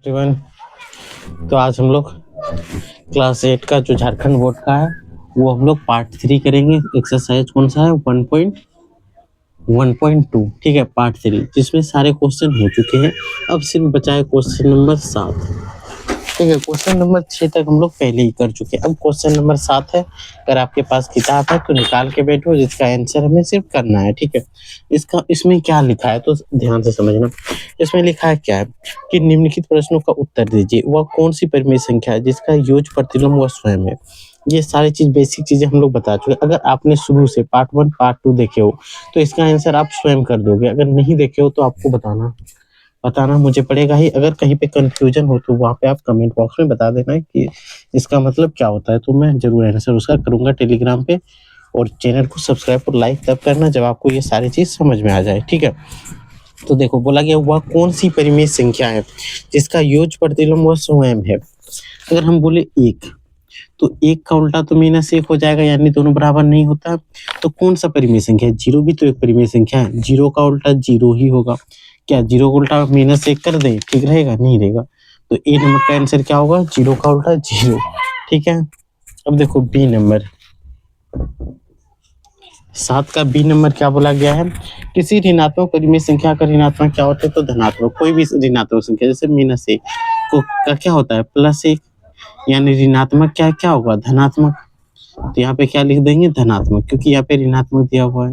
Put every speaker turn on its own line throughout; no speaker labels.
Everyone, तो आज हम लोग क्लास 8 का जो झारखंड बोर्ड का है वो हम लोग पार्ट 3 करेंगे। एक्सरसाइज कौन सा है? 1.1.2। ठीक है, पार्ट 3 जिसमें सारे क्वेश्चन हो चुके हैं। अब सिर्फ बचा है क्वेश्चन नंबर 7। ठीक है, क्वेश्चन नंबर 6 तक हम लोग पहले ही कर चुके हैं। अब क्वेश्चन नंबर 7 है। अगर आपके पास किताब है तो निकाल के बैठो, जिसका आंसर हमें सिर्फ करना है। ठीक है, इसमें क्या लिखा है तो ध्यान से समझना। इसमें लिखा है क्या है कि निम्नलिखित प्रश्नों का उत्तर दीजिए। वह कौन सी परिमेय संख्या है जिसका योज्य प्रतिलोम वह स्वयं है। ये सारी चीज बेसिक चीजें हम लोग बता चुके। अगर आपने शुरू से पार्ट 1 पार्ट 2 देखे हो तो इसका आंसर आप स्वयं कर दोगे। अगर नहीं देखे हो तो आपको बताना मुझे पड़ेगा ही। अगर कहीं पे कंफ्यूजन हो तो वहाँ पे आप कमेंट बॉक्स में बता देना है कि इसका मतलब क्या होता है, तो मैं जरूर आंसर उसका करूंगा टेलीग्राम पे। और चैनल को सब्सक्राइब और लाइक तब करना जब आपको ये सारी चीज समझ में आ जाए। ठीक है, तो देखो बोला गया वह कौन सी परिमेय संख्या है जिसका योज्य प्रतिलोम वह स्वयं है। अगर हम बोले एक, तो एक का उल्टा तो माइनस एक हो जाएगा, यानी दोनों बराबर नहीं होता। तो कौन सा परिमेय संख्या है? जीरो भी तो एक परिमेय संख्या है। जीरो का उल्टा जीरो ही होगा। क्या जीरो का उल्टा माइनस एक कर दे, ठीक रहेगा? नहीं रहेगा। तो ए नंबर का आंसर क्या होगा? जीरो का उल्टा जीरो। ठीक है, अब देखो बी नंबर 7 का बी नंबर क्या बोला गया है? किसी ऋणात्मक परिमेय संख्या का ऋणात्मक क्या होता है? तो धनात्मक। कोई भी ऋणात्मक संख्या जैसे माइनस एक को का क्या होता है? प्लस एक, यानी ऋणात्मक क्या क्या होगा? धनात्मक। तो यहाँ पे क्या लिख देंगे? धनात्मक, क्योंकि यहाँ पे ऋणात्मक दिया हुआ है।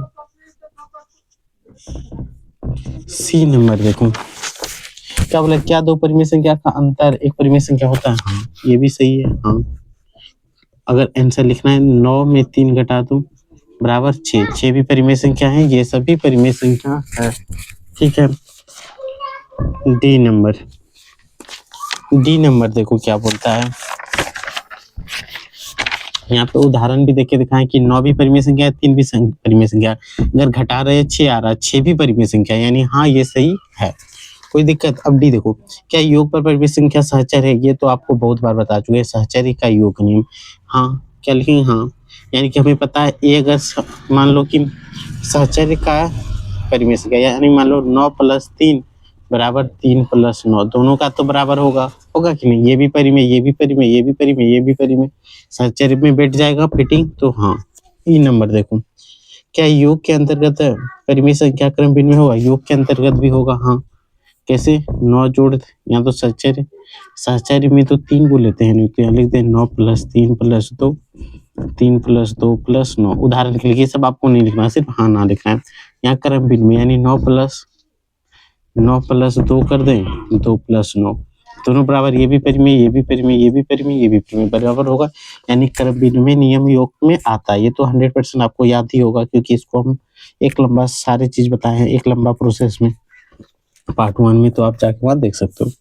सी नंबर देखो क्या बोला, क्या दो परिमेय संख्या का अंतर एक परिमेय संख्या होता है? हाँ, ये भी सही है। हाँ, अगर आंसर लिखना है 9 में 3 घटा दो बराबर 6। 6 भी परिमेय संख्या है, ये सभी परिमेय संख्या है। ठीक है, डी नंबर देखो क्या बोलता है। यहाँ पे उदाहरण भी देके दिखाएं कि 9 भी परिमेय संख्या है, 3 भी परिमेय संख्या है। अगर घटा रहे 6 आ रहा है, 6 भी परिमेय संख्या है, यानी हाँ ये सही है, कोई दिक्कत। अब डी देखो, क्या योग पर परिमेय संख्या सहचर है? ये तो आपको बहुत बार बता चुके हैं, सहचर्य का योग नियम। हाँ, क्या लिखेंगे? हाँ, यानी कि हमें पता है ए अगर मान लो कि सहचर्य का परिमेय संख्या, यानी मान लो 9 + 3 बराबर 3 + 9, दोनों का तो बराबर होगा कि नहीं? ये भी परिमेय, ये भी परिमेय, ये भी परिमेय, ये भी परिमेय, सहचर्य में बैठ जाएगा फिटिंग। तो हाँ, ई नंबर देखो, क्या योग के अंतर्गत परिमेय संख्या क्रम भिन्न होगा? योग के अंतर्गत भी होगा। हाँ, कैसे? 9 जोड़, यहाँ तो सहचर्य में तो 3 को लेते हैं, नहीं तो यहाँ लिखते हैं 9 + 3 + 2, 3 + 2 + 9। उदाहरण के लिए ये सब आपको नहीं लिखना, सिर्फ हाँ ना लिखना है। यहाँ क्रम भिन्न में, यानी 9 + 2 कर दें, 2 + 9, दोनों बराबर। ये भी परिमेय, ये भी परिमेय, ये भी परिमेय, ये भी परिमेय बराबर होगा, यानी क्रम भिन्न में नियम योग में आता है। ये तो 100% आपको याद ही होगा, क्योंकि इसको हम एक लंबा सारी चीज बताए हैं, एक लंबा प्रोसेस में पार्ट 1 में, तो आप जाके वहां देख सकते हो।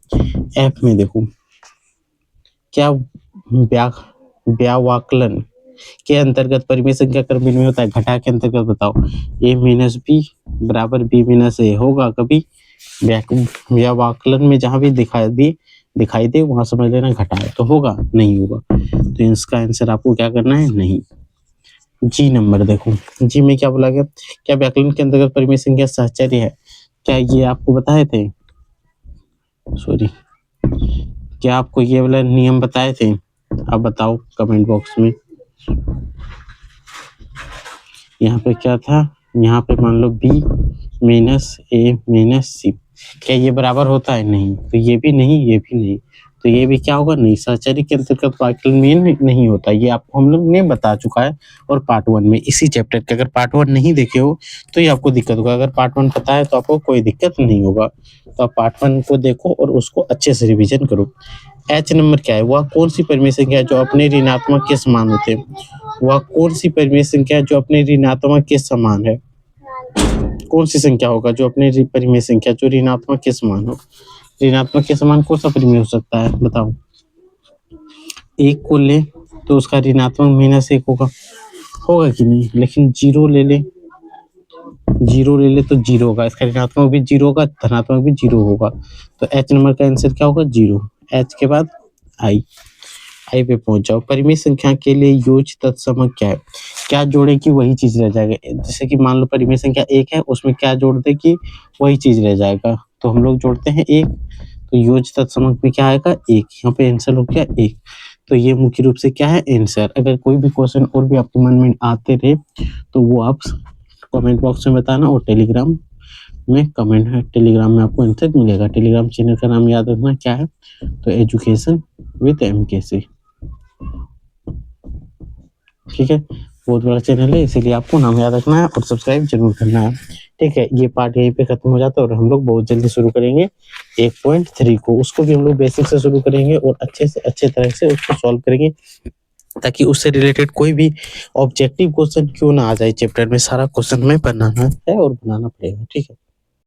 एफ में देखो, क्या व्यावकलन के अंतर्गत परिमेय संख्या क्रम भिन्न में होता है? घटा के अंतर्गत बताओ। a - b बराबर b - a होगा कभी? व्यावकलन में जहां भी दिखाई दे वहां समझ लेना घटा है, तो होगा? नहीं होगा। तो इसका आंसर आपको क्या करना है? नहीं। जी नंबर देखो, जी में क्या बोला गया? क्या व्याकलन के अंतर्गत परिमेय संख्या सहचर्य है? क्या ये आपको बताए थे? सॉरी, क्या आपको ये वाला नियम बताए थे? आप बताओ कमेंट बॉक्स में। यहाँ पे क्या था? यहाँ पे मान लो b - a - c, क्या ये बराबर होता है? नहीं। तो ये भी नहीं, ये भी नहीं, तो ये भी क्या होगा? नहीं। सहचर्य के अंतर्गत व्याकलन में नहीं होता, ये आपको हम लोग ने बता चुका है। और पार्ट 1 में इसी चैप्टर के, अगर पार्ट 1 नहीं देखे हो तो ये आपको दिक्कत होगा। अगर पार्ट 1 पता है तो आपको कोई दिक्कत नहीं होगा। तो आप पार्ट 1 को देखो और उसको अच्छे से रिविजन करो। एच नंबर क्या है? वह कौन सी परिमेय संख्या है जो अपने ऋणात्मक के समान होते हैं? वह कौन सी परिमेय संख्या है जो अपने ऋणात्मक के समान है? कौन सी संख्या होगा जो अपने परिमेय संख्या जो ऋणात्मक के समान हो? ऋणात्मक के समान कौन सा परिमेय हो सकता है? बताओ। एक को ले तो उसका ऋणात्मक -1 होगा कि नहीं? लेकिन जीरो ले ले तो जीरो होगा, इसका ऋणात्मक भी जीरो होगा, धनात्मक भी जीरो होगा। तो एच नंबर का आंसर क्या होगा? जीरो। एच के बाद आई पे पहुंच जाओ। परिमेय संख्या के लिए योज्य तत्सम क्या है? क्या जोड़े कि वही चीज रह जाएगा। जैसे कि मान लो परिमेय संख्या 1 है, उसमें क्या जोड़ दे कि वही चीज रह जाएगा। तो हम लोग जोड़ते हैं 1, तो योज तत्समक में क्या आएगा 1, यहाँ पे आंसर हो गया 1। तो ये मुख्य रूप से क्या है आंसर। अगर कोई भी क्वेश्चन और भी आपके मन में आते रहे तो वो आप कमेंट बॉक्स में बताना और टेलीग्राम में कमेंट है, टेलीग्राम में आपको आंसर मिलेगा। टेलीग्राम चैनल का नाम याद रखना क्या है, तो एजुकेशन विद MKC, ठीक है। बहुत बड़ा चैनल है इसीलिए आपको नाम याद रखना है और सब्सक्राइब जरूर करना है, ठीक है। ये पार्ट यहीं पे खत्म हो जाता है और हम लोग बहुत जल्दी शुरू करेंगे 1.3 को। उसको भी हम लोग बेसिक से शुरू करेंगे और अच्छे से अच्छे तरह से उसको सॉल्व करेंगे, ताकि उससे रिलेटेड कोई भी ऑब्जेक्टिव क्वेश्चन क्यों ना आ जाए चैप्टर में, सारा क्वेश्चन में बनाना है और बनाना पड़ेगा, ठीक है।